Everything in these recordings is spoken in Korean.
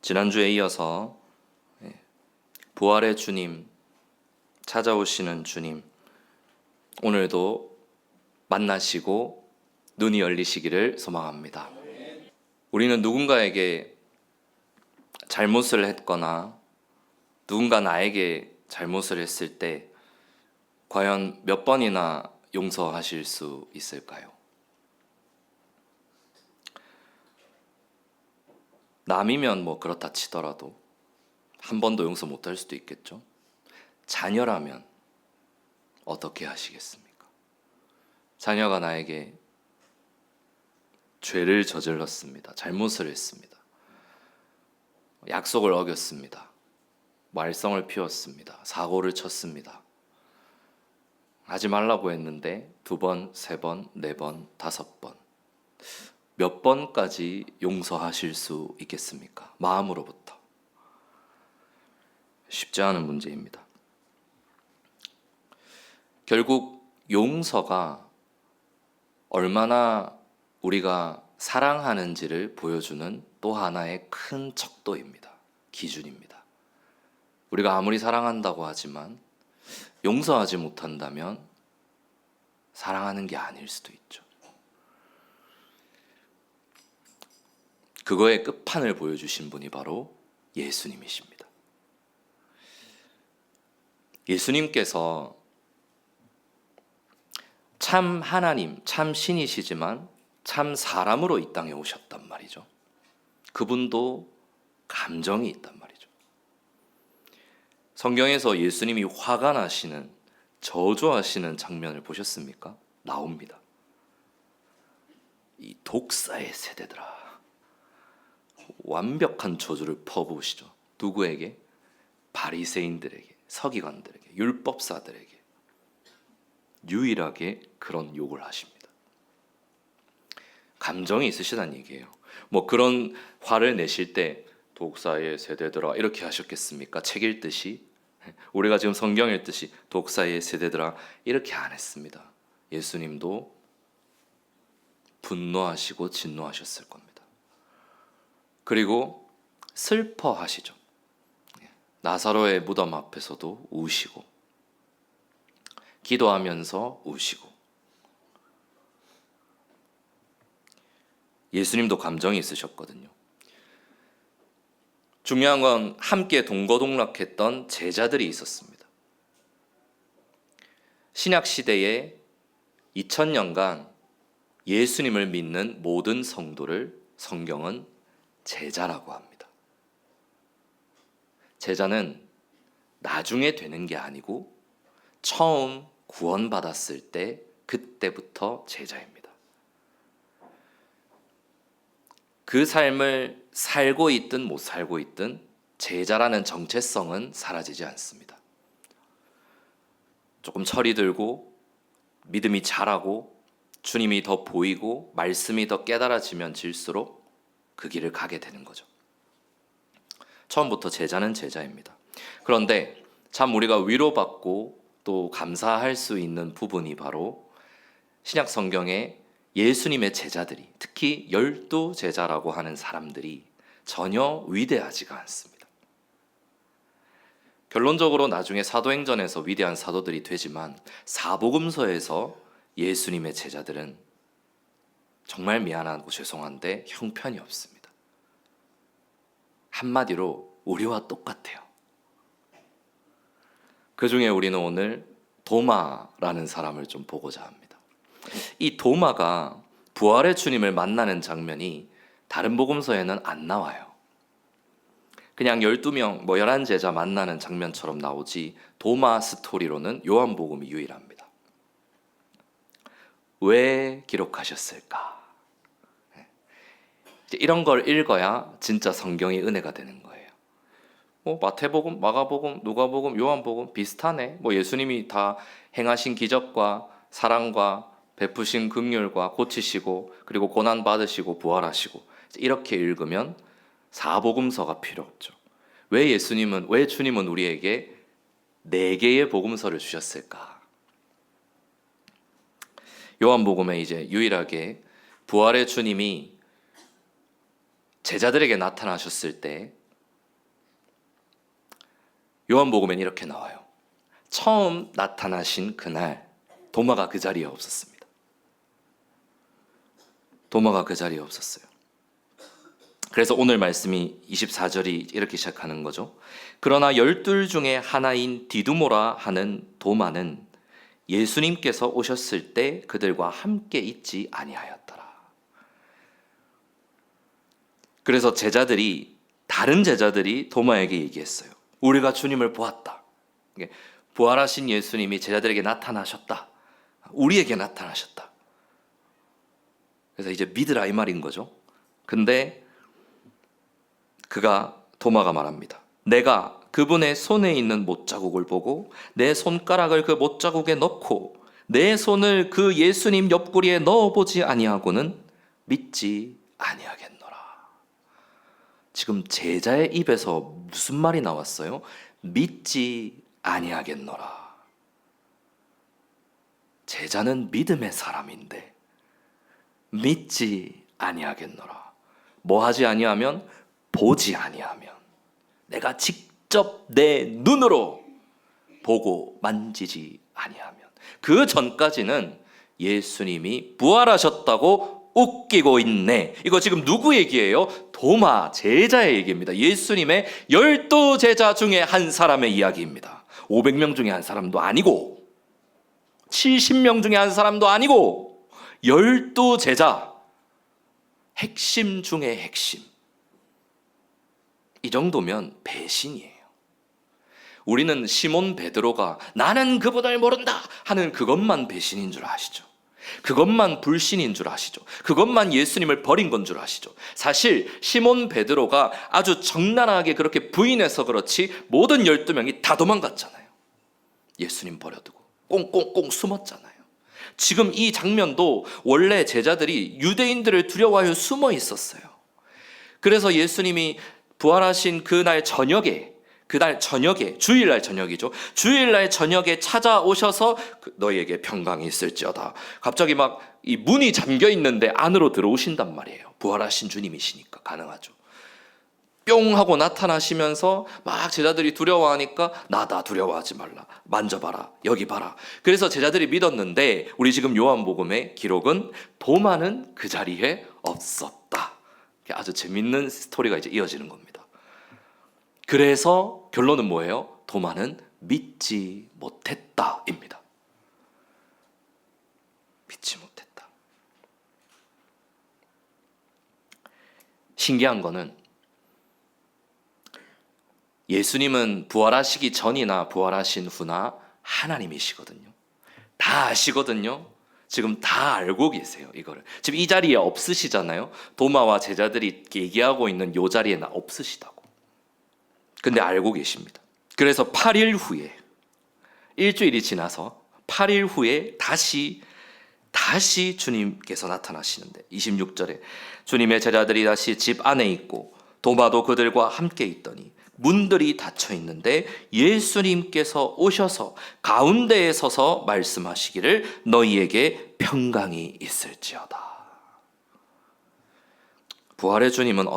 지난주에 이어서 부활의 주님, 찾아오시는 주님, 오늘도 만나시고 눈이 열리시기를 소망합니다. 우리는 누군가에게 잘못을 했거나 누군가 나에게 잘못을 했을 때 과연 몇 번이나 용서하실 수 있을까요? 남이면 뭐 그렇다 치더라도 한 번도 용서 못할 수도 있겠죠. 자녀라면 어떻게 하시겠습니까? 자녀가 나에게 죄를 저질렀습니다. 잘못을 했습니다. 약속을 어겼습니다. 말썽을 피웠습니다. 사고를 쳤습니다. 하지 말라고 했는데 2번, 3번, 4번, 5번. 몇 번까지 용서하실 수 있겠습니까? 마음으로부터. 쉽지 않은 문제입니다. 결국 용서가 얼마나 우리가 사랑하는지를 보여주는 또 하나의 큰 척도입니다. 기준입니다. 우리가 아무리 사랑한다고 하지만 용서하지 못한다면 사랑하는 게 아닐 수도 있죠. 그거의 끝판을 보여주신 분이 바로 예수님이십니다. 예수님께서 참 하나님, 참 신이시지만 참 사람으로 이 땅에 오셨단 말이죠. 그분도 감정이 있단 말이죠. 성경에서 예수님이 화가 나시는, 저주하시는 장면을 보셨습니까? 나옵니다. 이 독사의 세대들아. 완벽한 저주를 퍼부으시죠. 누구에게? 바리새인들에게, 서기관들에게, 율법사들에게 유일하게 그런 욕을 하십니다. 감정이 있으시다는 얘기예요. 뭐 그런 화를 내실 때 독사의 세대들아 이렇게 하셨겠습니까? 책 읽듯이 우리가 지금 성경 읽듯이 독사의 세대들아 이렇게 안 했습니다. 예수님도 분노하시고 진노하셨을 겁니다. 그리고 슬퍼하시죠. 나사로의 무덤 앞에서도 우시고 기도하면서 우시고 예수님도 감정이 있으셨거든요. 중요한 건 함께 동거동락했던 제자들이 있었습니다. 신약 시대에 2000년간 예수님을 믿는 모든 성도를 성경은 제자라고 합니다. 제자는 나중에 되는 게 아니고 처음 구원받았을 때 그때부터 제자입니다. 그 삶을 살고 있든 못 살고 있든 제자라는 정체성은 사라지지 않습니다. 조금 철이 들고 믿음이 자라고 주님이 더 보이고 말씀이 더 깨달아지면 질수록 그 길을 가게 되는 거죠. 처음부터 제자는 제자입니다. 그런데 참 우리가 위로받고 또 감사할 수 있는 부분이 바로 신약 성경에 예수님의 제자들이, 특히 12제자라고 하는 사람들이 전혀 위대하지가 않습니다. 결론적으로 나중에 사도행전에서 위대한 사도들이 되지만 사복음서에서 예수님의 제자들은 정말 미안하고 죄송한데 형편이 없습니다. 한마디로 우리와 똑같아요. 그 중에 우리는 오늘 도마라는 사람을 좀 보고자 합니다. 이 도마가 부활의 주님을 만나는 장면이 다른 복음서에는 안 나와요. 그냥 12명, 11제자 만나는 장면처럼 나오지 도마 스토리로는 요한복음이 유일합니다. 왜 기록하셨을까? 이런 걸 읽어야 진짜 성경이 은혜가 되는 거예요. 마태복음, 마가복음, 누가복음, 요한복음 비슷하네. 예수님이 다 행하신 기적과 사랑과 베푸신 긍휼과 고치시고 그리고 고난 받으시고 부활하시고 이렇게 읽으면 사복음서가 필요 없죠. 왜 주님은 우리에게 4개의 복음서를 주셨을까? 요한복음에 이제 유일하게 부활의 주님이 제자들에게 나타나셨을 때 요한복음엔 이렇게 나와요. 처음 나타나신 그날 도마가 그 자리에 없었습니다. 도마가 그 자리에 없었어요. 그래서 오늘 말씀이 24절이 이렇게 시작하는 거죠. 그러나 12 중에 하나인 디두모라 하는 도마는 예수님께서 오셨을 때 그들과 함께 있지 아니하였더라. 그래서 다른 제자들이 도마에게 얘기했어요. 우리가 주님을 보았다. 부활하신 예수님이 제자들에게 나타나셨다. 우리에게 나타나셨다. 그래서 이제 믿으라 이 말인 거죠. 근데 도마가 말합니다. 내가 그분의 손에 있는 못자국을 보고 내 손가락을 그 못자국에 넣고 내 손을 그 예수님 옆구리에 넣어보지 아니하고는 믿지 아니하겠노라. 지금 제자의 입에서 무슨 말이 나왔어요? 믿지 아니하겠노라. 제자는 믿음의 사람인데 믿지 아니하겠노라. 뭐 하지 아니하면? 보지 아니하면. 내가 직접 내 눈으로 보고 만지지 아니하면. 그 전까지는 예수님이 부활하셨다고 웃기고 있네. 이거 지금 누구 얘기예요? 도마, 제자의 얘기입니다. 예수님의 12제자 중에 한 사람의 이야기입니다. 500명 중에 한 사람도 아니고 70명 중에 한 사람도 아니고 12제자, 핵심 중에 핵심. 이 정도면 배신이에요. 우리는 시몬 베드로가 나는 그분을 모른다 하는 그것만 배신인 줄 아시죠? 그것만 불신인 줄 아시죠? 그것만 예수님을 버린 건 줄 아시죠? 사실 시몬 베드로가 아주 적나라하게 그렇게 부인해서 그렇지 모든 12명이 다 도망갔잖아요. 예수님 버려두고 꽁꽁꽁 숨었잖아요. 지금 이 장면도 원래 제자들이 유대인들을 두려워하여 숨어 있었어요. 그래서 예수님이 부활하신 그날 저녁에 주일날 저녁이죠. 주일날 저녁에 찾아오셔서 너희에게 평강이 있을지어다. 갑자기 막 이 문이 잠겨 있는데 안으로 들어오신단 말이에요. 부활하신 주님이시니까 가능하죠. 뿅 하고 나타나시면서 막 제자들이 두려워하니까 나다 두려워하지 말라. 만져봐라. 여기 봐라. 그래서 제자들이 믿었는데 우리 지금 요한복음의 기록은 도마는 그 자리에 없었다. 아주 재밌는 스토리가 이제 이어지는 겁니다. 그래서 결론은 뭐예요? 도마는 믿지 못했다입니다. 믿지 못했다. 신기한 거는 예수님은 부활하시기 전이나 부활하신 후나 하나님이시거든요. 다 아시거든요. 지금 다 알고 계세요. 이거를 지금 이 자리에 없으시잖아요. 도마와 제자들이 얘기하고 있는 이 자리에는 없으시다고. 근데 알고 계십니다. 그래서 8일 후에 일주일이 지나서 8일 후에 다시 주님께서 나타나시는데 26절에 주님의 제자들이 다시 집 안에 있고 도마도 그들과 함께 있더니 문들이 닫혀 있는데 예수님께서 오셔서 가운데에 서서 말씀하시기를 너희에게 평강이 있을지어다. 부활의 주님은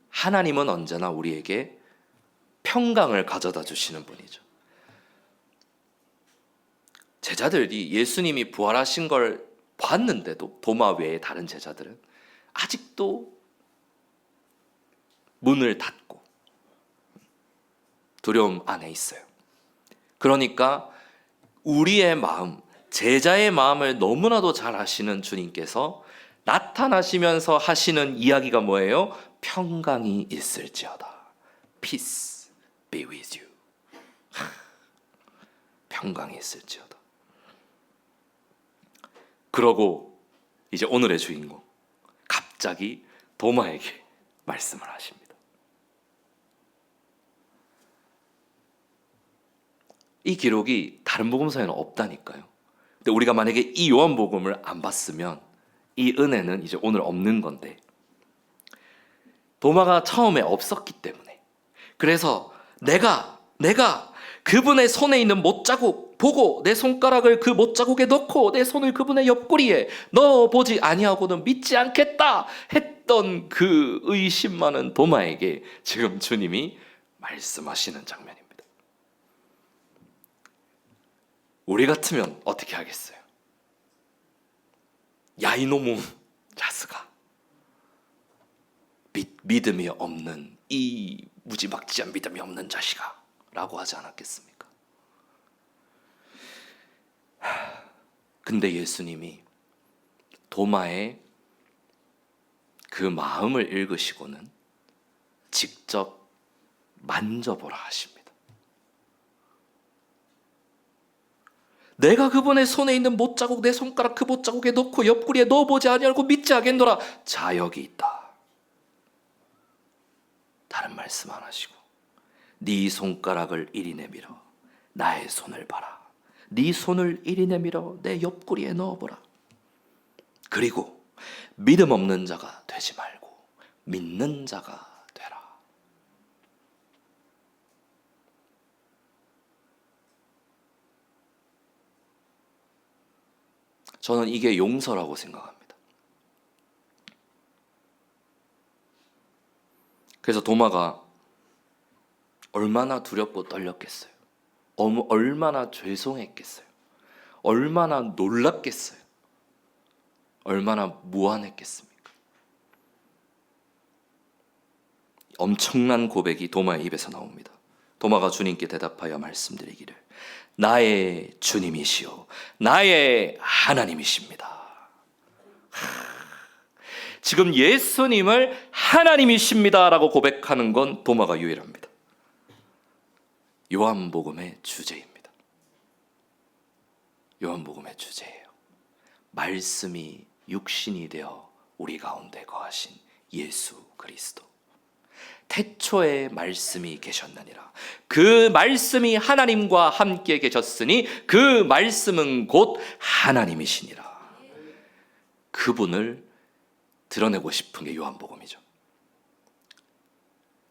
하나님은 언제나 우리에게 평강을 가져다 주시는 분이죠. 제자들이 예수님이 부활하신 걸 봤는데도 도마 외에 다른 제자들은 아직도 문을 닫고 두려움 안에 있어요. 그러니까 우리의 마음, 제자의 마음을 너무나도 잘 아시는 주님께서 나타나시면서 하시는 이야기가 뭐예요? 평강이 있을지어다. Peace be with you. 평강이 있을지어다. 그러고 이제 오늘의 주인공 갑자기 도마에게 말씀을 하십니다. 이 기록이 다른 복음서에는 없다니까요. 근데 우리가 만약에 이 요한복음을 안 봤으면 이 은혜는 이제 오늘 없는 건데 도마가 처음에 없었기 때문에 그래서 내가 그분의 손에 있는 못자국 보고 내 손가락을 그 못자국에 넣고 내 손을 그분의 옆구리에 넣어보지 아니하고는 믿지 않겠다 했던 그 의심 많은 도마에게 지금 주님이 말씀하시는 장면입니다. 우리 같으면 어떻게 하겠어요? 야, 이놈의 자스가, 믿음이 없는, 이 무지막지한 믿음이 없는 자식아 라고 하지 않았겠습니까? 근데 예수님이 도마의 그 마음을 읽으시고는 직접 만져보라 하십니다. 내가 그분의 손에 있는 못자국 내 손가락 그 못자국에 넣고 옆구리에 넣어보지 아니하고 믿지 하겠노라. 자, 여기 있다. 다른 말씀 안 하시고 네 손가락을 이리 내밀어 나의 손을 봐라. 네 손을 이리 내밀어 내 옆구리에 넣어보라. 그리고 믿음 없는 자가 되지 말고 믿는 자가 되라. 저는 이게 용서라고 생각합니다. 그래서 도마가 얼마나 두렵고 떨렸겠어요. 얼마나 죄송했겠어요. 얼마나 놀랍겠어요. 얼마나 무안했겠습니까? 엄청난 고백이 도마의 입에서 나옵니다. 도마가 주님께 대답하여 말씀드리기를 나의 주님이시오 나의 하나님이십니다. 지금 예수님을 하나님이십니다 라고 고백하는 건 도마가 유일합니다. 요한복음의 주제입니다. 요한복음의 주제예요. 말씀이 육신이 되어 우리 가운데 거하신 예수 그리스도. 태초에 말씀이 계셨느니라. 그 말씀이 하나님과 함께 계셨으니 그 말씀은 곧 하나님이시니라. 그분을 드러내고 싶은 게 요한복음이죠.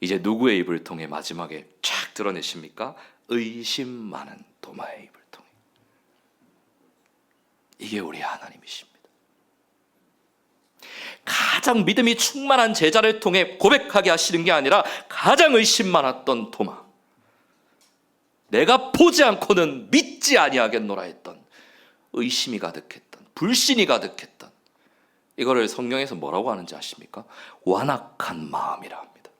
이제 누구의 입을 통해 마지막에 쫙 드러내십니까? 의심 많은 도마의 입을 통해. 이게 우리 하나님이십니다. 가장 믿음이 충만한 제자를 통해 고백하게 하시는 게 아니라 가장 의심 많았던 도마, 내가 보지 않고는 믿지 아니하겠노라 했던 의심이 가득했던, 불신이 가득했던, 이거를 성경에서 뭐라고 하는지 아십니까? 완악한 마음이라 합니다.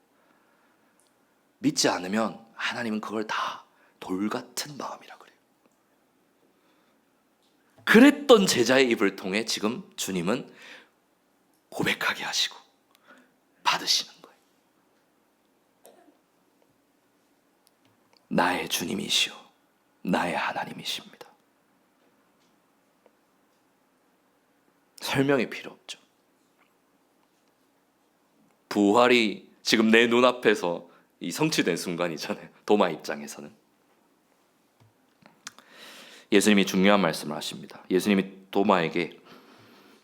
믿지 않으면 하나님은 그걸 다 돌같은 마음이라 그래요. 그랬던 제자의 입을 통해 지금 주님은 고백하게 하시고 받으시는 거예요. 나의 주님이시오 나의 하나님이십니다. 설명이 필요 없죠. 부활이 지금 내 눈앞에서 이 성취된 순간이잖아요. 도마 입장에서는. 예수님이 중요한 말씀을 하십니다. 예수님이 도마에게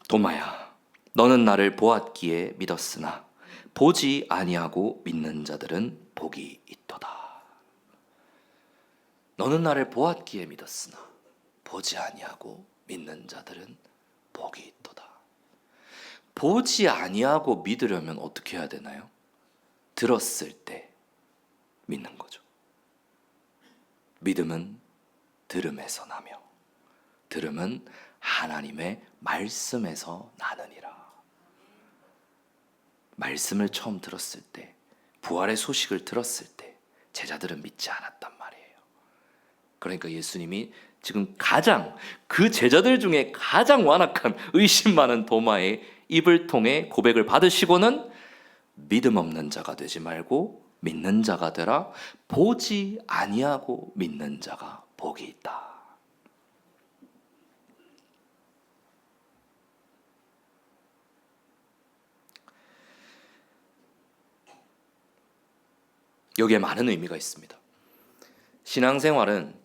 도마야 너는 나를 보았기에 믿었으나 보지 아니하고 믿는 자들은 복이 있도다. 너는 나를 보았기에 믿었으나 보지 아니하고 믿는 자들은 복이 있도다. 보지 아니하고 믿으려면 어떻게 해야 되나요? 들었을 때 믿는 거죠. 믿음은 들음에서 나며 들음은 하나님의 말씀에서 나느니라. 말씀을 처음 들었을 때, 부활의 소식을 들었을 때 제자들은 믿지 않았단 말이에요. 그러니까 예수님이 지금 가장 그 제자들 중에 가장 완악한 의심 많은 도마의 입을 통해 고백을 받으시고는 믿음 없는 자가 되지 말고 믿는 자가 되라. 보지 아니하고 믿는 자가 복이 있다. 여기에 많은 의미가 있습니다. 신앙생활은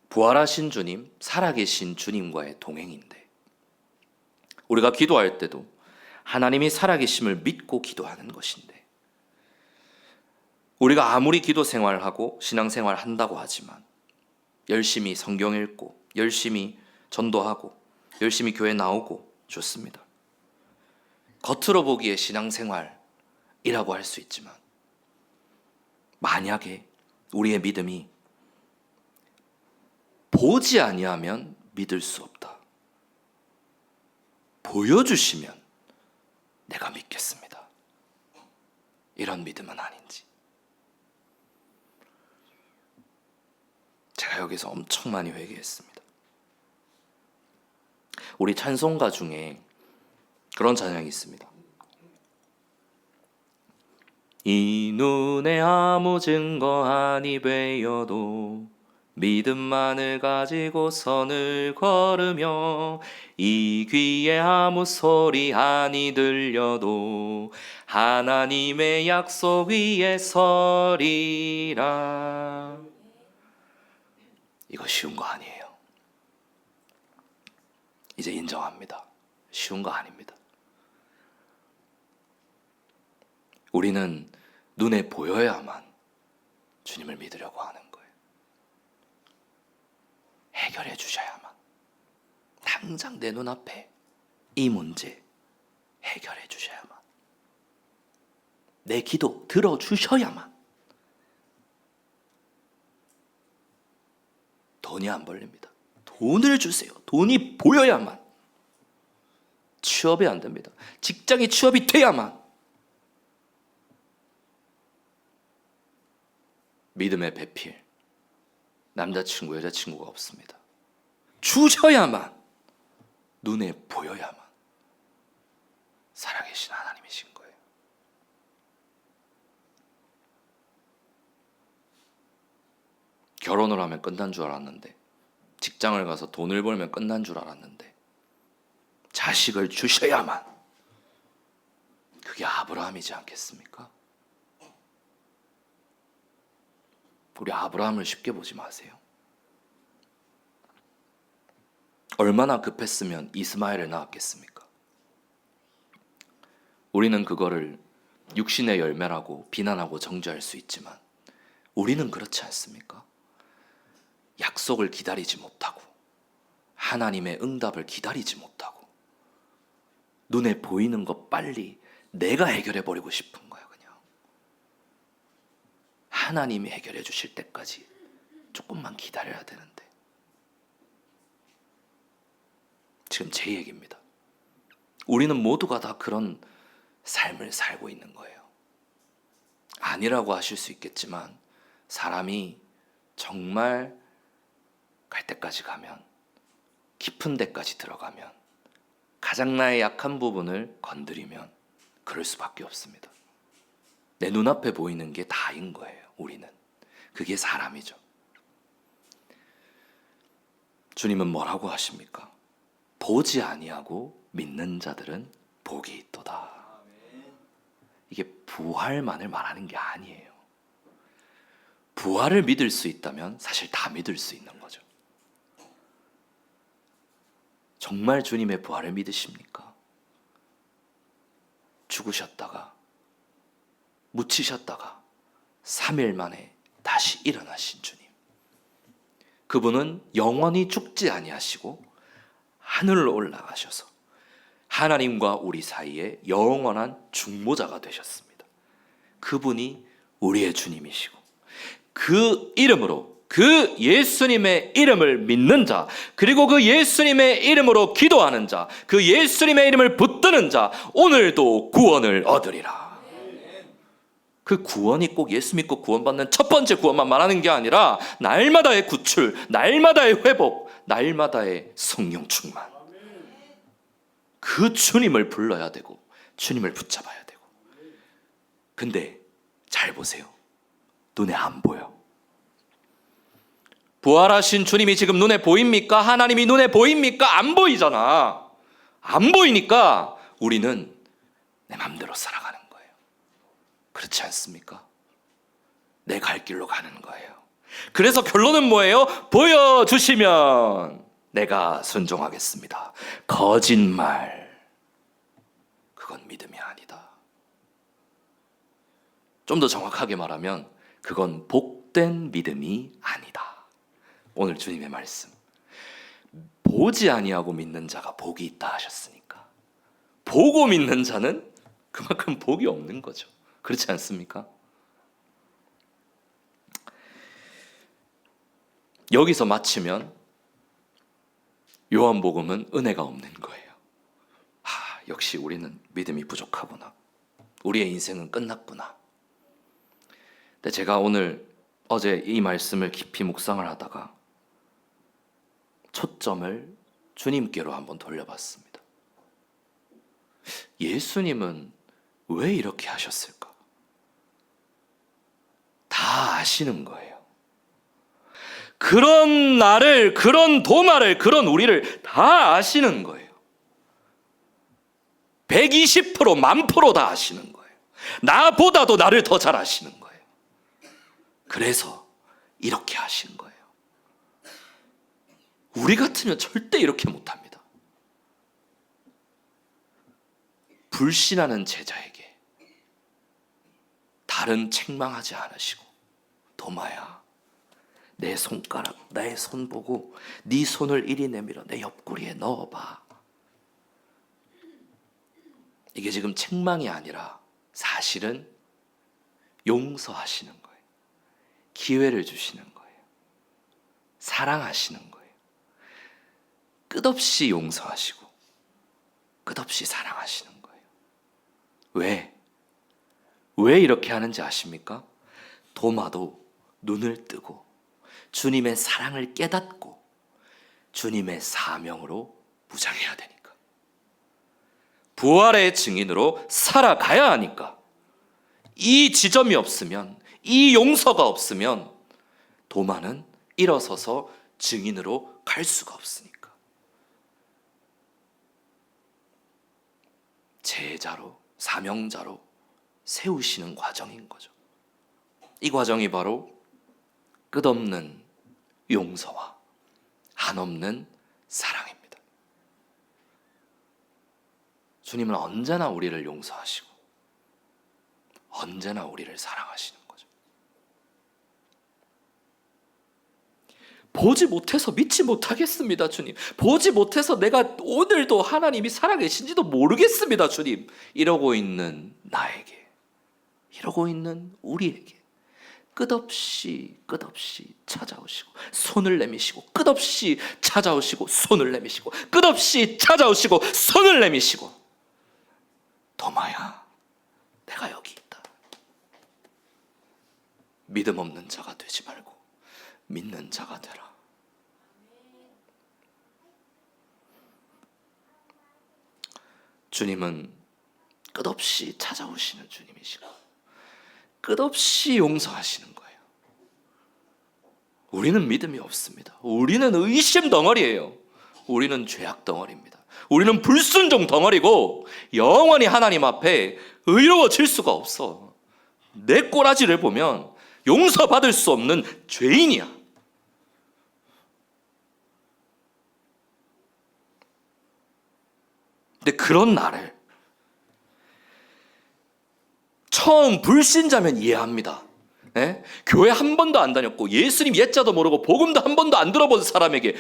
부활하신 주님, 살아계신 주님과의 동행인데, 우리가 기도할 때도 하나님이 살아계심을 믿고 기도하는 것인데, 우리가 아무리 기도 생활하고 신앙생활 한다고 하지만 열심히 성경 읽고 열심히 전도하고 열심히 교회 나오고 좋습니다. 겉으로 보기에 신앙생활이라고 할 수 있지만, 만약에 우리의 믿음이 보지 아니하면 믿을 수 없다. 보여주시면 내가 믿겠습니다. 이런 믿음은 아닌지. 제가 여기서 엄청 많이 회개했습니다. 우리 찬송가 중에 그런 찬양이 있습니다. 이 눈에 아무 증거 아니 되어도 믿음만을 가지고 선을 걸으며 이 귀에 아무 소리 아니 들려도 하나님의 약속 위에 서리라. 이거 쉬운 거 아니에요. 이제 인정합니다. 쉬운 거 아닙니다. 우리는 눈에 보여야만 주님을 믿으려고 하는 거예요. 해결해 주셔야만. 당장 내 눈앞에 이 문제 해결해 주셔야만. 내 기도 들어주셔야만. 돈이 안 벌립니다. 돈을 주세요. 돈이 보여야만. 취업이 안 됩니다. 직장이 취업이 돼야만. 믿음의 배필, 남자친구, 여자친구가 없습니다. 주셔야만, 눈에 보여야만 살아계신 하나님이신 거예요. 결혼을 하면 끝난 줄 알았는데, 직장을 가서 돈을 벌면 끝난 줄 알았는데, 자식을 주셔야만, 그게 아브라함이지 않겠습니까? 우리 아브라함을 쉽게 보지 마세요. 얼마나 급했으면 이스마엘을 낳았겠습니까? 우리는 그거를 육신의 열매라고 비난하고 정죄할 수 있지만 우리는 그렇지 않습니까? 약속을 기다리지 못하고 하나님의 응답을 기다리지 못하고 눈에 보이는 것 빨리 내가 해결해버리고 싶은 거예요. 그냥 하나님이 해결해 주실 때까지 조금만 기다려야 되는데, 지금 제 얘기입니다. 우리는 모두가 다 그런 삶을 살고 있는 거예요. 아니라고 하실 수 있겠지만 사람이 정말 갈 때까지 가면, 깊은 데까지 들어가면, 가장 나의 약한 부분을 건드리면 그럴 수밖에 없습니다. 내 눈앞에 보이는 게 다인 거예요. 우리는 그게 사람이죠. 주님은 뭐라고 하십니까? 보지 아니하고 믿는 자들은 복이 있도다. 이게 부활만을 말하는 게 아니에요. 부활을 믿을 수 있다면 사실 다 믿을 수 있는 거죠. 정말 주님의 부활을 믿으십니까? 죽으셨다가 묻히셨다가 3일 만에 다시 일어나신 주님. 그분은 영원히 죽지 아니하시고 하늘로 올라가셔서 하나님과 우리 사이에 영원한 중보자가 되셨습니다. 그분이 우리의 주님이시고, 그 이름으로, 그 예수님의 이름을 믿는 자, 그리고 그 예수님의 이름으로 기도하는 자, 그 예수님의 이름을 붙드는 자, 오늘도 구원을 얻으리라. 그 구원이 꼭 예수 믿고 구원받는 첫 번째 구원만 말하는 게 아니라 날마다의 구출, 날마다의 회복, 날마다의 성령 충만. 그 주님을 불러야 되고 주님을 붙잡아야 되고. 근데 잘 보세요. 눈에 안 보여. 부활하신 주님이 지금 눈에 보입니까? 하나님이 눈에 보입니까? 안 보이잖아. 안 보이니까 우리는 내 맘대로 살아가는 거예요. 그렇지 않습니까? 내 갈 길로 가는 거예요. 그래서 결론은 뭐예요? 보여주시면 내가 순종하겠습니다. 거짓말, 그건 믿음이 아니다. 좀 더 정확하게 말하면 그건 복된 믿음이 아니다. 오늘 주님의 말씀, 보지 아니하고 믿는 자가 복이 있다 하셨으니까 보고 믿는 자는 그만큼 복이 없는 거죠. 그렇지 않습니까? 여기서 마치면 요한복음은 은혜가 없는 거예요. 역시 우리는 믿음이 부족하구나. 우리의 인생은 끝났구나. 근데 제가 어제 이 말씀을 깊이 묵상을 하다가 초점을 주님께로 한번 돌려봤습니다. 예수님은 왜 이렇게 하셨을까? 다 아시는 거예요. 그런 나를, 그런 도마를, 그런 우리를 다 아시는 거예요. 120%, 10,000% 다 아시는 거예요. 나보다도 나를 더 잘 아시는 거예요. 그래서 이렇게 하신 거예요. 우리 같으면 절대 이렇게 못합니다. 불신하는 제자에게 다른 책망하지 않으시고, 도마야, 내 손가락, 나의 손 보고 네 손을 이리 내밀어 내 옆구리에 넣어봐. 이게 지금 책망이 아니라 사실은 용서하시는 거예요. 기회를 주시는 거예요. 사랑하시는 거예요. 끝없이 용서하시고 끝없이 사랑하시는 거예요. 왜 이렇게 하는지 아십니까? 도마도 눈을 뜨고 주님의 사랑을 깨닫고 주님의 사명으로 무장해야 되니까. 부활의 증인으로 살아가야 하니까. 이 지점이 없으면, 이 용서가 없으면 도마는 일어서서 증인으로 갈 수가 없으니까. 제자로, 사명자로 세우시는 과정인 거죠. 이 과정이 바로 끝없는 용서와 한없는 사랑입니다. 주님은 언제나 우리를 용서하시고 언제나 우리를 사랑하시는 거죠. 보지 못해서 믿지 못하겠습니다, 주님. 보지 못해서 내가 오늘도 하나님이 살아계신지도 모르겠습니다, 주님. 이러고 있는 나에게, 이러고 있는 우리에게 끝없이 찾아오시고 손을 내미시고, 끝없이 찾아오시고 손을 내미시고, 끝없이 찾아오시고 손을 내미시고, 도마야, 내가 여기 있다. 믿음 없는 자가 되지 말고 믿는 자가 되라. 주님은 끝없이 찾아오시는 주님이시고 끝없이 용서하시는 거예요. 우리는 믿음이 없습니다. 우리는 의심 덩어리예요. 우리는 죄악 덩어리입니다. 우리는 불순종 덩어리고 영원히 하나님 앞에 의로워질 수가 없어. 내 꼬라지를 보면 용서받을 수 없는 죄인이야. 근데 그런 나를 처음 불신자면 이해합니다. 교회 한 번도 안 다녔고 예수님 예자도 모르고 복음도 한 번도 안 들어본 사람에게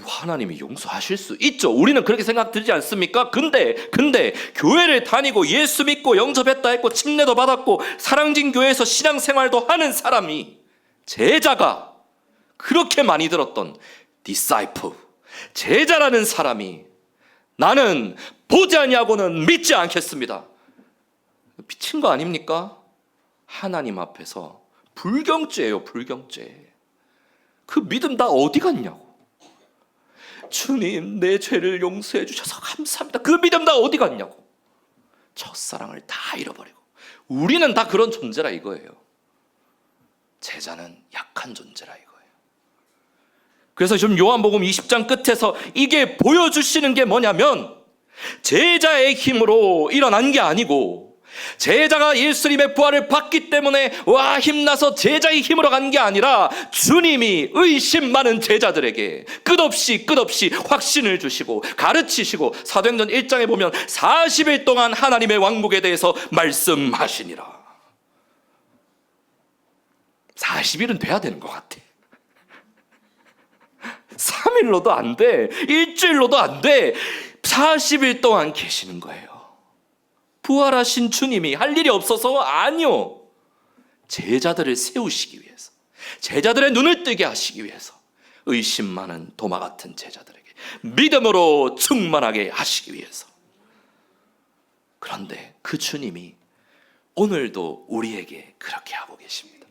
하나님이 용서하실 수 있죠. 우리는 그렇게 생각들지 않습니까? 근데 교회를 다니고 예수 믿고 영접했다 했고 침례도 받았고 사랑진 교회에서 신앙생활도 하는 사람이, 제자가 그렇게 많이 들었던 disciple, 제자라는 사람이 나는 보지 아니하고는 믿지 않겠습니다. 미친 거 아닙니까? 하나님 앞에서 불경죄예요, 불경죄. 그 믿음 다 어디 갔냐고. 주님, 내 죄를 용서해 주셔서 감사합니다. 그 믿음 다 어디 갔냐고. 첫사랑을 다 잃어버리고. 우리는 다 그런 존재라 이거예요. 제자는 약한 존재라 이거예요. 그래서 지금 요한복음 20장 끝에서 이게 보여주시는 게 뭐냐면, 제자의 힘으로 일어난 게 아니고 제자가 예수님의 부활을 받기 때문에 힘나서 제자의 힘으로 간 게 아니라 주님이 의심 많은 제자들에게 끝없이 확신을 주시고 가르치시고, 사도행전 1장에 보면 40일 동안 하나님의 왕국에 대해서 말씀하시니라. 40일은 돼야 되는 것 같아. 3일로도 안 돼, 일주일로도 안 돼. 40일 동안 계시는 거예요. 부활하신 주님이 할 일이 없어서? 아니요. 제자들을 세우시기 위해서, 제자들의 눈을 뜨게 하시기 위해서 의심 많은 도마 같은 제자들에게 믿음으로 충만하게 하시기 위해서. 그런데 그 주님이 오늘도 우리에게 그렇게 하고 계십니다.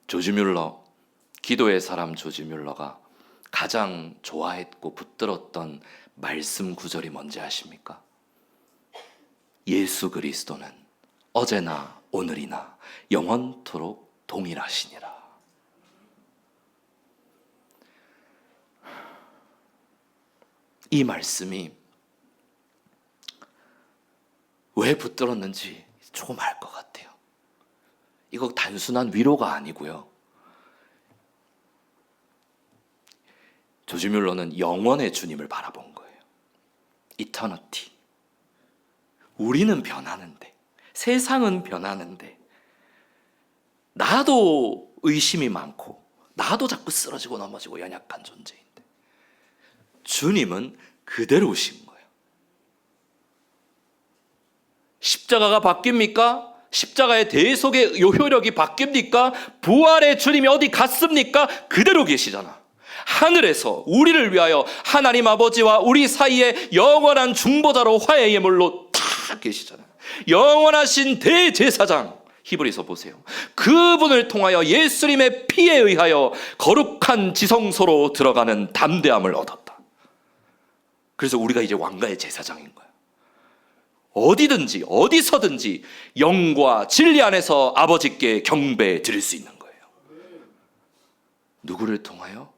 조지 뮬러, 기도의 사람 조지 뮬러가 가장 좋아했고 붙들었던 말씀 구절이 뭔지 아십니까? 예수 그리스도는 어제나 오늘이나 영원토록 동일하시니라. 이 말씀이 왜 붙들었는지 조금 알 것 같아요. 이거 단순한 위로가 아니고요. 조지 뮬러는 영원의 주님을 바라본 거예요. 이터너티. 우리는 변하는데, 세상은 변하는데, 나도 의심이 많고, 나도 자꾸 쓰러지고 넘어지고 연약한 존재인데, 주님은 그대로우신 거예요. 십자가가 바뀝니까? 십자가의 대속의 효력이 바뀝니까? 부활의 주님이 어디 갔습니까? 그대로 계시잖아. 하늘에서 우리를 위하여 하나님 아버지와 우리 사이에 영원한 중보자로 화해의 예물로 다 계시잖아요. 영원하신 대제사장, 히브리서 보세요. 그분을 통하여 예수님의 피에 의하여 거룩한 지성소로 들어가는 담대함을 얻었다. 그래서 우리가 이제 왕가의 제사장인 거예요. 어디든지 어디서든지 영과 진리 안에서 아버지께 경배 드릴 수 있는 거예요. 누구를 통하여?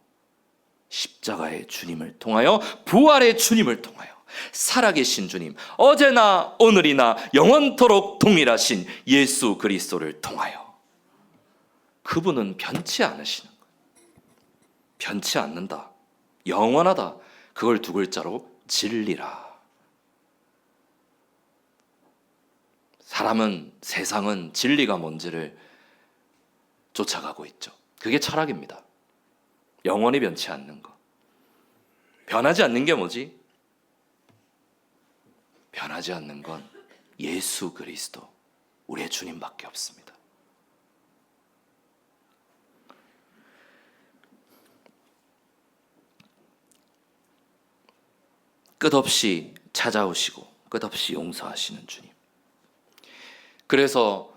십자가의 주님을 통하여, 부활의 주님을 통하여, 살아계신 주님, 어제나 오늘이나 영원토록 동일하신 예수 그리스도를 통하여. 그분은 변치 않으시는 거예요. 변치 않는다, 영원하다. 그걸 두 글자로 진리라. 사람은, 세상은 진리가 뭔지를 쫓아가고 있죠. 그게 철학입니다. 영원히 변치 않는 것. 변하지 않는 게 뭐지? 변하지 않는 건 예수 그리스도, 우리의 주님밖에 없습니다. 끝없이 찾아오시고 끝없이 용서하시는 주님. 그래서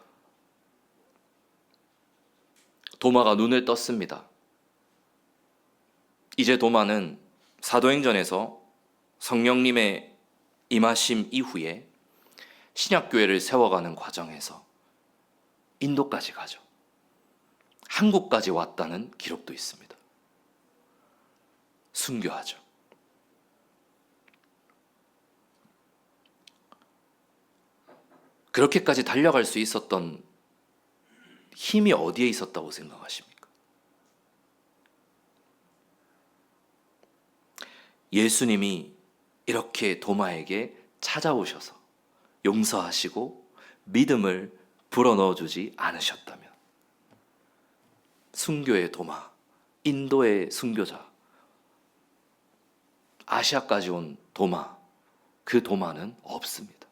도마가 눈을 떴습니다. 이제 도마는 사도행전에서 성령님의 임하심 이후에 신약교회를 세워가는 과정에서 인도까지 가죠. 한국까지 왔다는 기록도 있습니다. 순교하죠. 그렇게까지 달려갈 수 있었던 힘이 어디에 있었다고 생각하십니까? 예수님이 이렇게 도마에게 찾아오셔서 용서하시고 믿음을 불어넣어주지 않으셨다면, 순교의 도마, 인도의 순교자, 아시아까지 온 도마, 그 도마는 없습니다.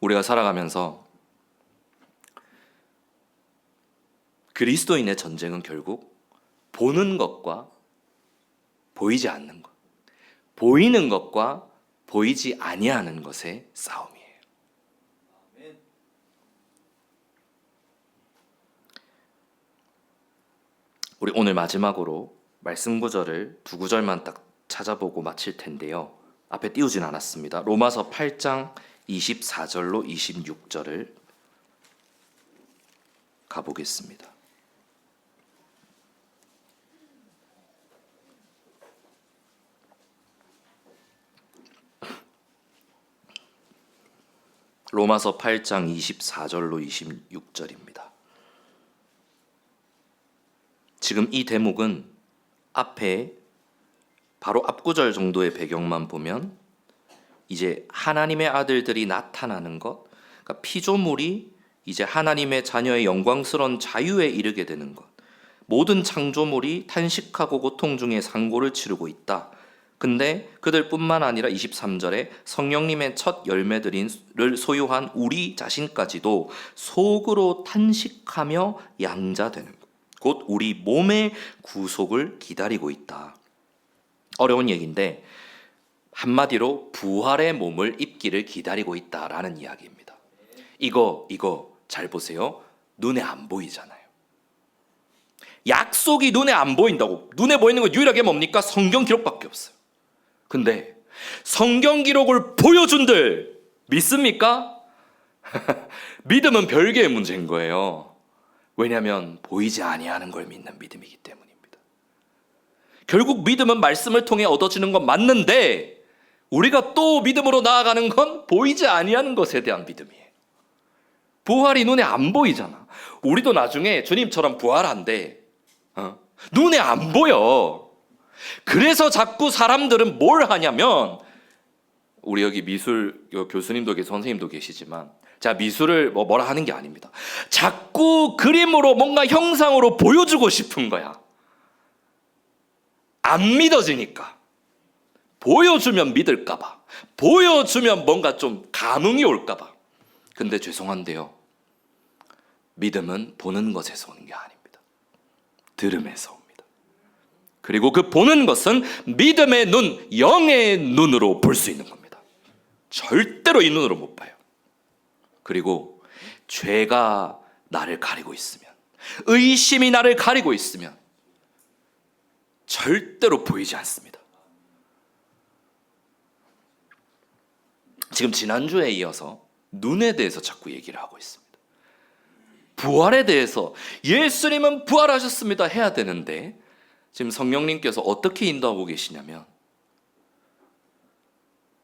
우리가 살아가면서 그리스도인의 전쟁은 결국 보는 것과 보이지 않는 것, 보이는 것과 보이지 아니하는 것의 싸움이에요. 우리 오늘 마지막으로 말씀 구절을 두 구절만 딱 찾아보고 마칠 텐데요. 앞에 띄우진 않았습니다. 로마서 8장 24절로 26절을 가보겠습니다. 로마서 8장 24절로 26절입니다. 지금 이 대목은 앞에 바로 앞구절 정도의 배경만 보면 이제 하나님의 아들들이 나타나는 것, 그러니까 피조물이 이제 하나님의 자녀의 영광스러운 자유에 이르게 되는 것, 모든 창조물이 탄식하고 고통 중에 상고를 치르고 있다. 근데 그들뿐만 아니라 23절에 성령님의 첫 열매들을 소유한 우리 자신까지도 속으로 탄식하며 양자되는 것, 곧 우리 몸의 구속을 기다리고 있다. 어려운 얘기인데 한마디로 부활의 몸을 입기를 기다리고 있다라는 이야기입니다. 이거 잘 보세요. 눈에 안 보이잖아요. 약속이 눈에 안 보인다고. 눈에 보이는 건 유일하게 뭡니까? 성경 기록밖에 없어요. 근데 성경 기록을 보여준들 믿습니까? 믿음은 별개의 문제인 거예요. 왜냐하면 보이지 아니하는 걸 믿는 믿음이기 때문입니다. 결국 믿음은 말씀을 통해 얻어지는 건 맞는데 우리가 또 믿음으로 나아가는 건 보이지 아니하는 것에 대한 믿음이에요. 부활이 눈에 안 보이잖아. 우리도 나중에 주님처럼 부활한대. 눈에 안 보여. 그래서 자꾸 사람들은 뭘 하냐면, 우리 여기 미술 교수님도 계시고 선생님도 계시지만, 자, 미술을 뭐라 하는 게 아닙니다. 자꾸 그림으로 뭔가 형상으로 보여주고 싶은 거야. 안 믿어지니까. 보여주면 믿을까봐, 보여주면 뭔가 좀 감흥이 올까봐. 근데 죄송한데요, 믿음은 보는 것에서 오는 게 아닙니다. 들음에서 옵니다. 그리고 그 보는 것은 믿음의 눈, 영의 눈으로 볼 수 있는 겁니다. 절대로 이 눈으로 못 봐요. 그리고 죄가 나를 가리고 있으면, 의심이 나를 가리고 있으면 절대로 보이지 않습니다. 지금 지난주에 이어서 눈에 대해서 자꾸 얘기를 하고 있습니다. 부활에 대해서 예수님은 부활하셨습니다 해야 되는데 지금 성령님께서 어떻게 인도하고 계시냐면,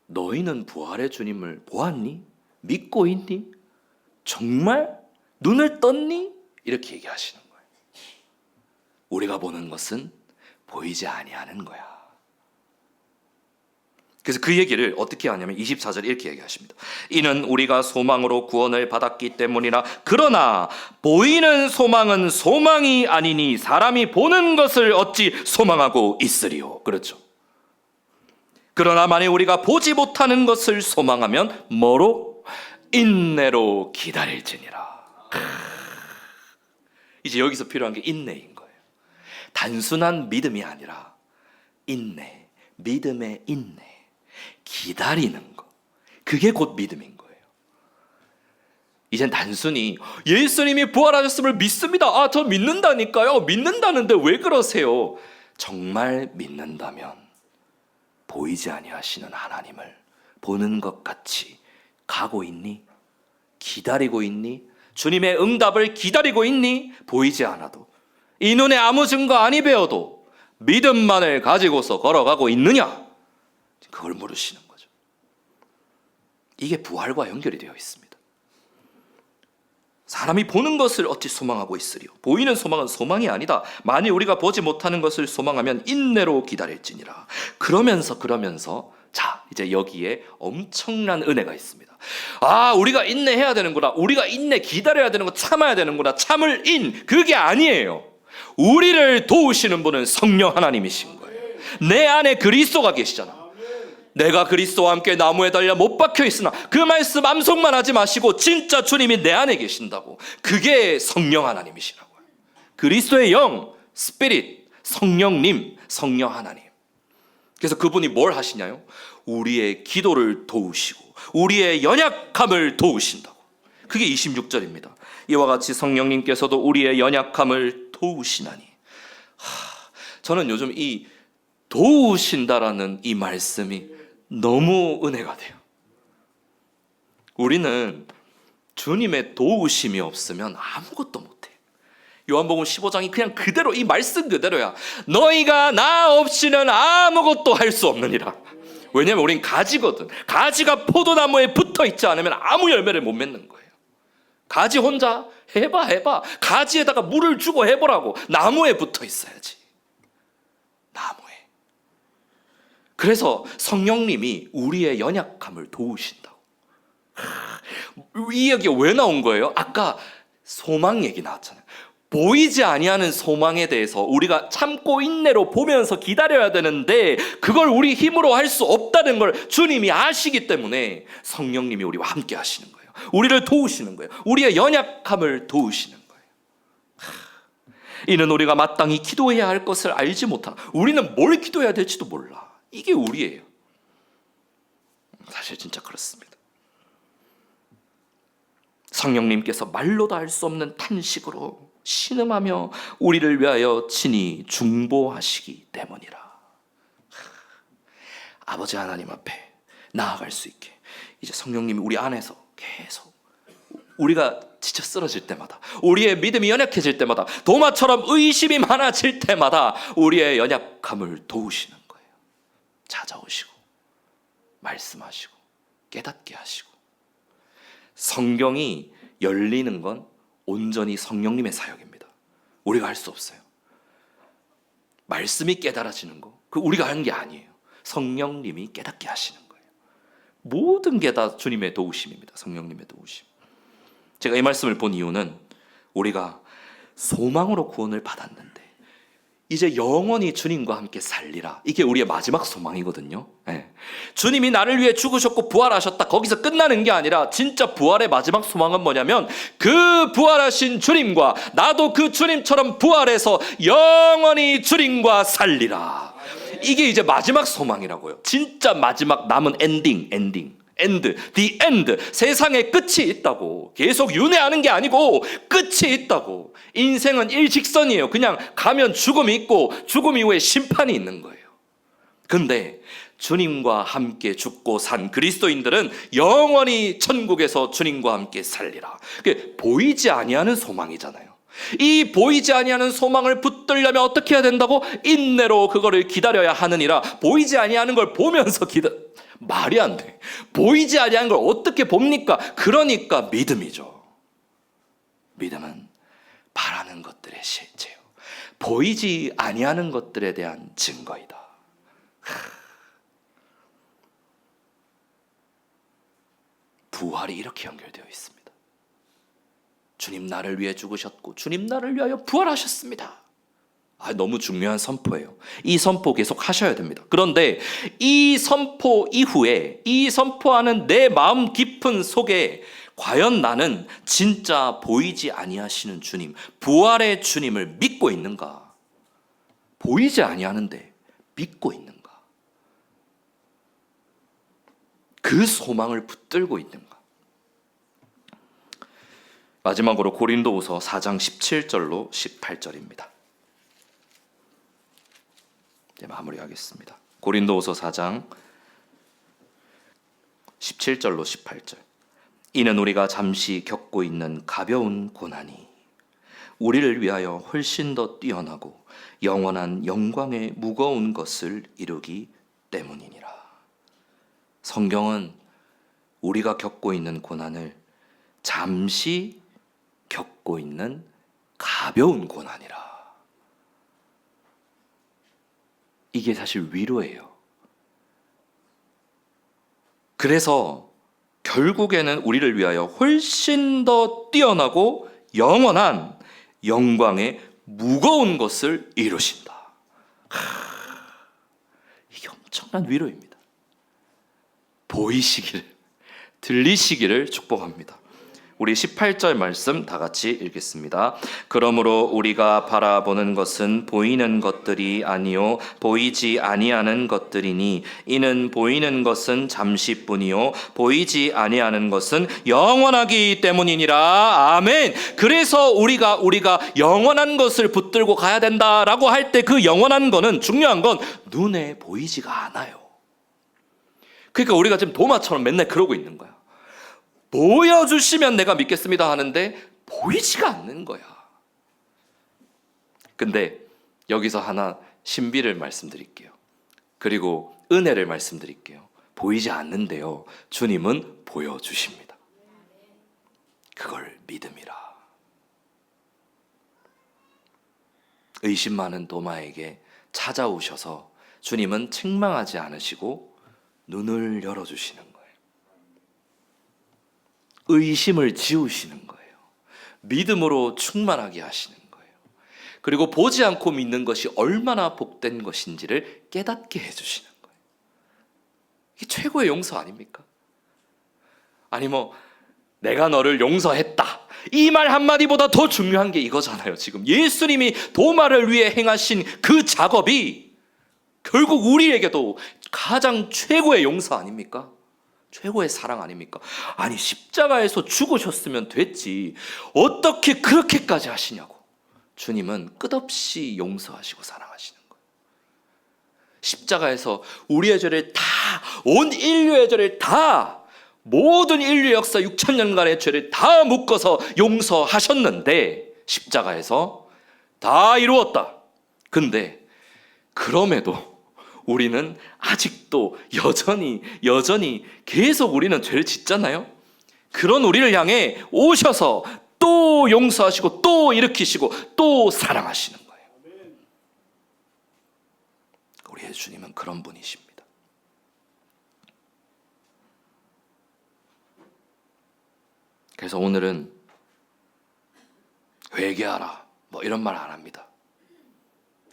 너희는 부활의 주님을 보았니? 믿고 있니? 정말 눈을 떴니? 이렇게 얘기하시는 거예요. 우리가 보는 것은 보이지 아니하는 거야. 그래서 그 얘기를 어떻게 하냐면 24절에 이렇게 얘기하십니다. 이는 우리가 소망으로 구원을 받았기 때문이라. 그러나 보이는 소망은 소망이 아니니 사람이 보는 것을 어찌 소망하고 있으리요. 그렇죠. 그러나 만일 우리가 보지 못하는 것을 소망하면 뭐로? 인내로 기다릴지니라. 이제 여기서 필요한 게 인내인 거예요. 단순한 믿음이 아니라 인내, 믿음의 인내. 기다리는 거, 그게 곧 믿음인 거예요. 이젠 단순히 예수님이 부활하셨음을 믿습니다. 아, 저 믿는다니까요. 믿는다는데 왜 그러세요? 정말 믿는다면 보이지 아니하시는 하나님을 보는 것 같이 가고 있니? 기다리고 있니? 주님의 응답을 기다리고 있니? 보이지 않아도, 이 눈에 아무 증거 아니 배워도 믿음만을 가지고서 걸어가고 있느냐? 그걸 물으시는 거죠. 이게 부활과 연결이 되어 있습니다. 사람이 보는 것을 어찌 소망하고 있으리요. 보이는 소망은 소망이 아니다. 만일 우리가 보지 못하는 것을 소망하면 인내로 기다릴지니라. 그러면서 자, 이제 여기에 엄청난 은혜가 있습니다. 아, 우리가 인내해야 되는구나. 우리가 인내 기다려야 되는 거, 참아야 되는구나. 참을 그게 아니에요. 우리를 도우시는 분은 성령 하나님이신 거예요. 내 안에 그리스도가 계시잖아. 내가 그리스도와 함께 나무에 달려 못 박혀 있으나, 그 말씀 암송만 하지 마시고 진짜 주님이 내 안에 계신다고. 그게 성령 하나님이시라고요. 그리스도의 영, 스피릿, 성령님, 성령 하나님. 그래서 그분이 뭘 하시냐요? 우리의 기도를 도우시고 우리의 연약함을 도우신다고. 그게 26절입니다. 이와 같이 성령님께서도 우리의 연약함을 도우시나니. 저는 요즘 이 도우신다라는 이 말씀이 너무 은혜가 돼요. 우리는 주님의 도우심이 없으면 아무것도 못해. 요한복음 15장이 그냥 그대로, 이 말씀 그대로야. 너희가 나 없이는 아무것도 할 수 없느니라. 왜냐하면 우린 가지거든. 가지가 포도나무에 붙어 있지 않으면 아무 열매를 못 맺는 거예요. 가지 혼자 해봐. 가지에다가 물을 주고 해보라고. 나무에 붙어 있어야지. 나무에. 그래서 성령님이 우리의 연약함을 도우신다고. 이 얘기가 왜 나온 거예요? 아까 소망 얘기 나왔잖아요. 보이지 아니하는 소망에 대해서 우리가 참고 인내로 보면서 기다려야 되는데 그걸 우리 힘으로 할 수 없다는 걸 주님이 아시기 때문에 성령님이 우리와 함께 하시는 거예요. 우리를 도우시는 거예요. 우리의 연약함을 도우시는 거예요. 이는 우리가 마땅히 기도해야 할 것을 알지 못하나, 우리는 뭘 기도해야 될지도 몰라. 이게 우리예요. 사실 진짜 그렇습니다. 성령님께서 말로도 할 수 없는 탄식으로 신음하며 우리를 위하여 친히 중보하시기 때문이라. 아버지 하나님 앞에 나아갈 수 있게 이제 성령님이 우리 안에서 계속, 우리가 지쳐 쓰러질 때마다, 우리의 믿음이 연약해질 때마다, 도마처럼 의심이 많아질 때마다 우리의 연약함을 도우시는 거예요. 찾아오시고 말씀하시고 깨닫게 하시고. 성경이 열리는 건 온전히 성령님의 사역입니다. 우리가 할 수 없어요. 말씀이 깨달아지는 거, 그 우리가 하는 게 아니에요. 성령님이 깨닫게 하시는 거예요. 모든 게 다 주님의 도우심입니다. 성령님의 도우심. 제가 이 말씀을 본 이유는 우리가 소망으로 구원을 받았는데 이제 영원히 주님과 함께 살리라, 이게 우리의 마지막 소망이거든요. 네. 주님이 나를 위해 죽으셨고 부활하셨다, 거기서 끝나는 게 아니라 진짜 부활의 마지막 소망은 뭐냐면 그 부활하신 주님과 나도 그 주님처럼 부활해서 영원히 주님과 살리라. 이게 이제 마지막 소망이라고요. 진짜 마지막 남은 엔딩, the end. 세상에 끝이 있다고. 계속 윤회하는 게 아니고 끝이 있다고. 인생은 일직선이에요. 그냥 가면 죽음이 있고 죽음 이후에 심판이 있는 거예요. 근데 주님과 함께 죽고 산 그리스도인들은 영원히 천국에서 주님과 함께 살리라. 그게 보이지 아니하는 소망이잖아요. 이 보이지 아니하는 소망을 붙들려면 어떻게 해야 된다고? 인내로 그거를 기다려야 하느니라. 보이지 아니하는 걸 보면서 말이 안 돼. 보이지 아니하는 걸 어떻게 봅니까? 그러니까 믿음이죠. 믿음은 바라는 것들의 실체요, 보이지 아니하는 것들에 대한 증거이다. 부활이 이렇게 연결되어 있습니다. 주님 나를 위해 죽으셨고 주님 나를 위하여 부활하셨습니다. 너무 중요한 선포예요. 이 선포 계속 하셔야 됩니다. 그런데 이 선포 이후에, 이 선포하는 내 마음 깊은 속에 과연 나는 진짜 보이지 아니하시는 주님, 부활의 주님을 믿고 있는가? 보이지 아니하는데 믿고 있는가? 그 소망을 붙들고 있는가? 마지막으로 고린도후서 4장 17절로 18절입니다. 이제 마무리하겠습니다. 고린도후서 4장 17절로 18절. 이는 우리가 잠시 겪고 있는 가벼운 고난이 우리를 위하여 훨씬 더 뛰어나고 영원한 영광의 무거운 것을 이루기 때문이니라. 성경은 우리가 겪고 있는 고난을 잠시 겪고 있는 가벼운 고난이라. 이게 사실 위로예요. 그래서 결국에는 우리를 위하여 훨씬 더 뛰어나고 영원한 영광의 무거운 것을 이루신다. 이게 엄청난 위로입니다. 보이시기를, 들리시기를 축복합니다. 우리 18절 말씀 다 같이 읽겠습니다. 그러므로 우리가 바라보는 것은 보이는 것들이 아니요 보이지 아니하는 것들이니 이는 보이는 것은 잠시뿐이요 보이지 아니하는 것은 영원하기 때문이니라. 아멘. 그래서 우리가 영원한 것을 붙들고 가야 된다라고 할 때 그 영원한 거는, 중요한 건 눈에 보이지가 않아요. 그러니까 우리가 지금 도마처럼 맨날 그러고 있는 거야. 보여주시면 내가 믿겠습니다 하는데 보이지가 않는 거야. 근데 여기서 하나 신비를 말씀드릴게요. 그리고 은혜를 말씀드릴게요. 보이지 않는데요, 주님은 보여주십니다. 그걸 믿음이라. 의심 많은 도마에게 찾아오셔서 주님은 책망하지 않으시고 눈을 열어주시는 거예요. 의심을 지우시는 거예요. 믿음으로 충만하게 하시는 거예요. 그리고 보지 않고 믿는 것이 얼마나 복된 것인지를 깨닫게 해주시는 거예요. 이게 최고의 용서 아닙니까? 아니 내가 너를 용서했다, 이 말 한마디보다 더 중요한 게 이거잖아요. 지금 예수님이 도마를 위해 행하신 그 작업이 결국 우리에게도 가장 최고의 용서 아닙니까? 최고의 사랑 아닙니까? 아니 십자가에서 죽으셨으면 됐지 어떻게 그렇게까지 하시냐고. 주님은 끝없이 용서하시고 사랑하시는 거예요. 십자가에서 우리의 죄를 다, 온 인류의 죄를 다, 모든 인류 역사 6,000년간의 죄를 다 묶어서 용서하셨는데 십자가에서 다 이루었다. 근데 그럼에도 우리는 아직도 여전히 계속 우리는 죄를 짓잖아요. 그런 우리를 향해 오셔서 또 용서하시고 또 일으키시고 또 사랑하시는 거예요. 우리의 주님은 그런 분이십니다. 그래서 오늘은 회개하라 이런 말 안 합니다.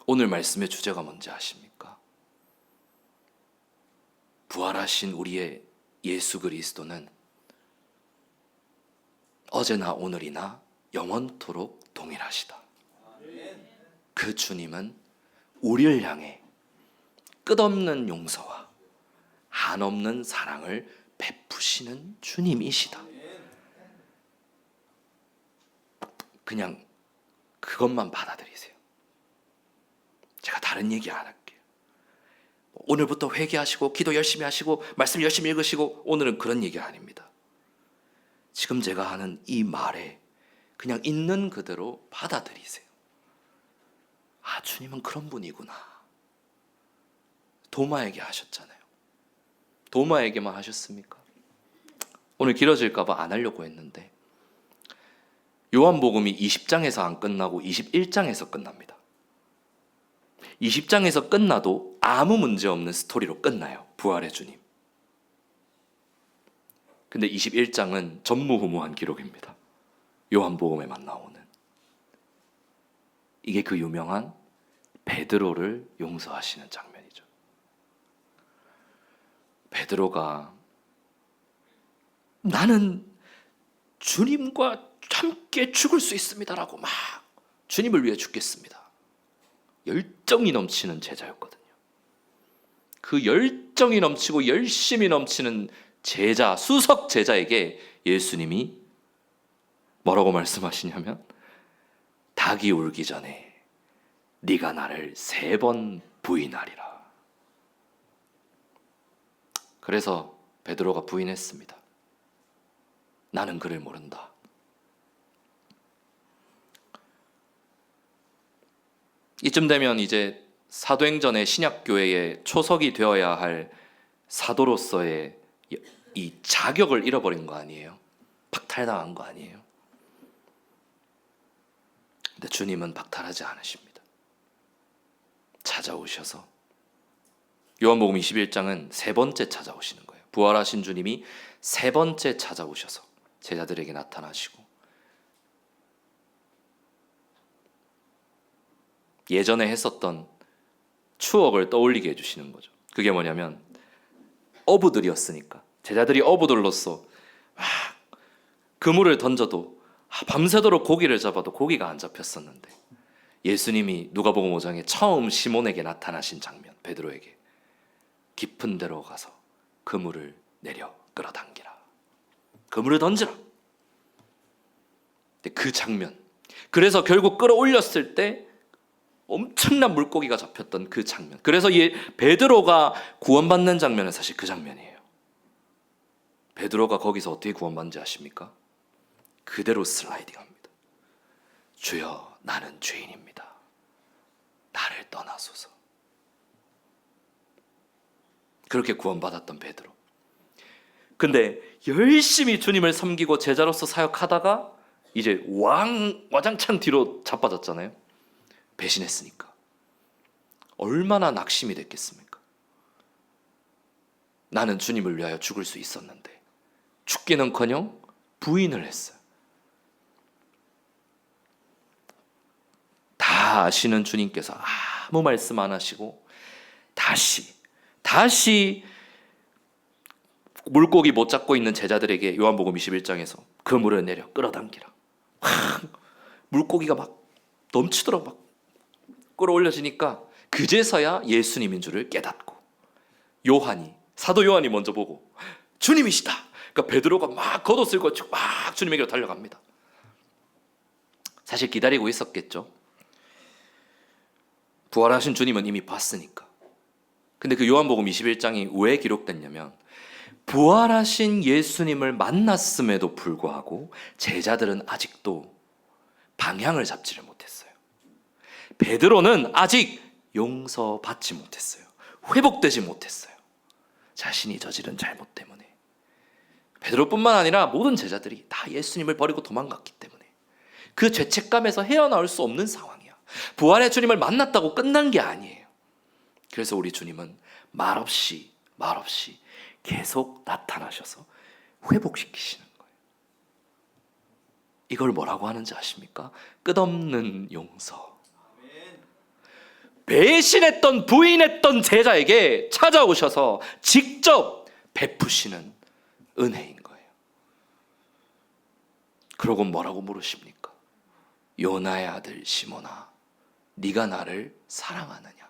오늘 말씀의 주제가 뭔지 아십니까? 부활하신 우리의 예수 그리스도는 어제나 오늘이나 영원토록 동일하시다. 그 주님은 우리를 향해 끝없는 용서와 한없는 사랑을 베푸시는 주님이시다. 그냥 그것만 받아들이세요. 제가 다른 얘기 안 할게요. 오늘부터 회개하시고 기도 열심히 하시고 말씀 열심히 읽으시고, 오늘은 그런 얘기 아닙니다. 지금 제가 하는 이 말에 그냥 있는 그대로 받아들이세요. 아, 주님은 그런 분이구나. 도마에게 하셨잖아요. 도마에게만 하셨습니까? 오늘 길어질까 봐 안 하려고 했는데 요한복음이 20장에서 안 끝나고 21장에서 끝납니다. 20장에서 끝나도 아무 문제 없는 스토리로 끝나요. 부활의 주님. 근데 21장은 전무후무한 기록입니다. 요한복음에만 나오는. 이게 그 유명한 베드로를 용서하시는 장면이죠. 베드로가 나는 주님과 함께 죽을 수 있습니다라고 막 주님을 위해 죽겠습니다. 열정이 넘치는 제자였거든요. 그 열정이 넘치고 열심이 넘치는 제자, 수석 제자에게 예수님이 뭐라고 말씀하시냐면, 닭이 울기 전에 네가 나를 3번 부인하리라. 그래서 베드로가 부인했습니다. 나는 그를 모른다. 이쯤 되면 이제 사도행전의 신약교회의 초석이 되어야 할 사도로서의 이 자격을 잃어버린 거 아니에요? 박탈당한 거 아니에요? 근데 주님은 박탈하지 않으십니다. 찾아오셔서, 요한복음 21장은 3번째 찾아오시는 거예요. 부활하신 주님이 3번째 찾아오셔서 제자들에게 나타나시고, 예전에 했었던 추억을 떠올리게 해주시는 거죠. 그게 뭐냐면, 어부들이었으니까 제자들이 어부들로서 막 그물을 던져도 밤새도록 고기를 잡아도 고기가 안 잡혔었는데, 예수님이 누가복음 5장에 처음 시몬에게 나타나신 장면, 베드로에게 깊은 데로 가서 그물을 내려 끌어당기라, 그물을 던지라. 그 장면, 그래서 결국 끌어올렸을 때 엄청난 물고기가 잡혔던 그 장면, 그래서 베드로가 구원받는 장면은 사실 그 장면이에요. 베드로가 거기서 어떻게 구원받는지 아십니까? 그대로 슬라이딩합니다. 주여, 나는 죄인입니다. 나를 떠나소서. 그렇게 구원받았던 베드로. 근데 열심히 주님을 섬기고 제자로서 사역하다가 이제 와장창 뒤로 자빠졌잖아요. 배신했으니까. 얼마나 낙심이 됐겠습니까? 나는 주님을 위하여 죽을 수 있었는데 죽기는커녕 부인을 했어요. 다 다 아시는 주님께서 아무 말씀 안 하시고 다시 물고기 못 잡고 있는 제자들에게 요한복음 21장에서 그물을 내려 끌어당기라. 물고기가 막 넘치도록 막 끌어올려지니까 그제서야 예수님인 줄을 깨닫고 사도 요한이 먼저 보고 주님이시다. 그러니까 베드로가 막 겉옷을 걸치고 막 주님에게로 달려갑니다. 사실 기다리고 있었겠죠. 부활하신 주님은 이미 봤으니까. 근데 그 요한복음 21장이 왜 기록됐냐면 부활하신 예수님을 만났음에도 불구하고 제자들은 아직도 방향을 잡지를 못했어요. 베드로는 아직 용서받지 못했어요. 회복되지 못했어요. 자신이 저지른 잘못 때문에. 베드로뿐만 아니라 모든 제자들이 다 예수님을 버리고 도망갔기 때문에 그 죄책감에서 헤어나올 수 없는 상황이야. 부활의 주님을 만났다고 끝난 게 아니에요. 그래서 우리 주님은 말없이 계속 나타나셔서 회복시키시는 거예요. 이걸 뭐라고 하는지 아십니까? 끝없는 용서. 배신했던 부인했던 제자에게 찾아오셔서 직접 베푸시는 은혜인 거예요. 그러고 뭐라고 물으십니까? 요나의 아들 시몬아, 네가 나를 사랑하느냐?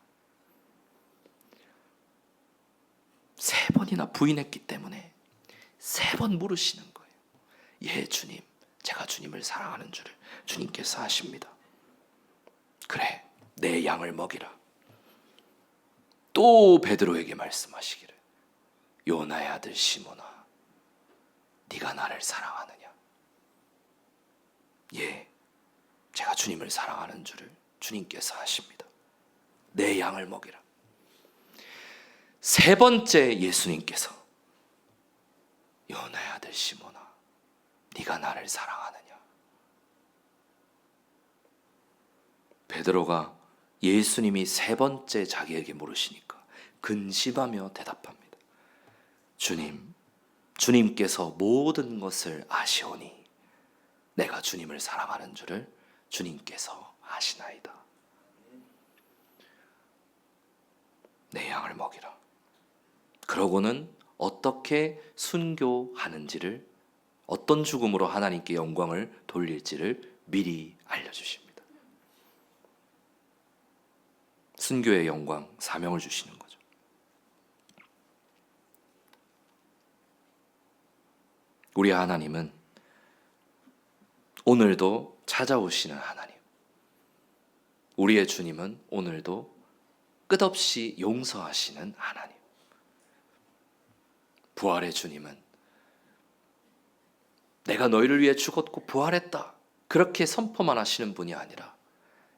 3번이나 부인했기 때문에 3번 물으시는 거예요. 예, 주님, 제가 주님을 사랑하는 줄을 주님께서 아십니다. 그래, 내 양을 먹이라. 또 베드로에게 말씀하시기를 요나의 아들 시몬아, 네가 나를 사랑하느냐? 예, 제가 주님을 사랑하는 줄을 주님께서 아십니다. 내 양을 먹이라. 3번째 예수님께서 요나의 아들 시몬아, 네가 나를 사랑하느냐? 베드로가 예수님이 3번째 자기에게 물으시니까 근심하며 대답합니다. 주님께서 모든 것을 아시오니 내가 주님을 사랑하는 줄을 주님께서 아시나이다. 내 양을 먹이라. 그러고는 어떻게 순교하는지를, 어떤 죽음으로 하나님께 영광을 돌릴지를 미리 알려주십니다. 순교의 영광, 사명을 주시는 거죠. 우리 하나님은 오늘도 찾아오시는 하나님. 우리의 주님은 오늘도 끝없이 용서하시는 하나님. 부활의 주님은 내가 너희를 위해 죽었고 부활했다, 그렇게 선포만 하시는 분이 아니라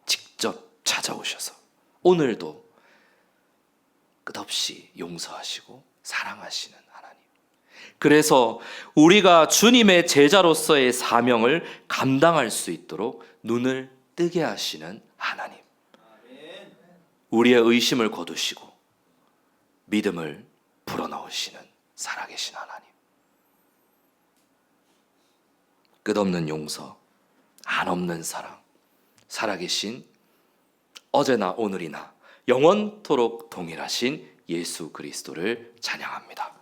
직접 찾아오셔서 오늘도 끝없이 용서하시고 사랑하시는 하나님. 그래서 우리가 주님의 제자로서의 사명을 감당할 수 있도록 눈을 뜨게 하시는 하나님. 우리의 의심을 거두시고 믿음을 불어넣으시는 살아계신 하나님. 끝없는 용서, 한없는 사랑, 살아계신 어제나 오늘이나 영원토록 동일하신 예수 그리스도를 찬양합니다.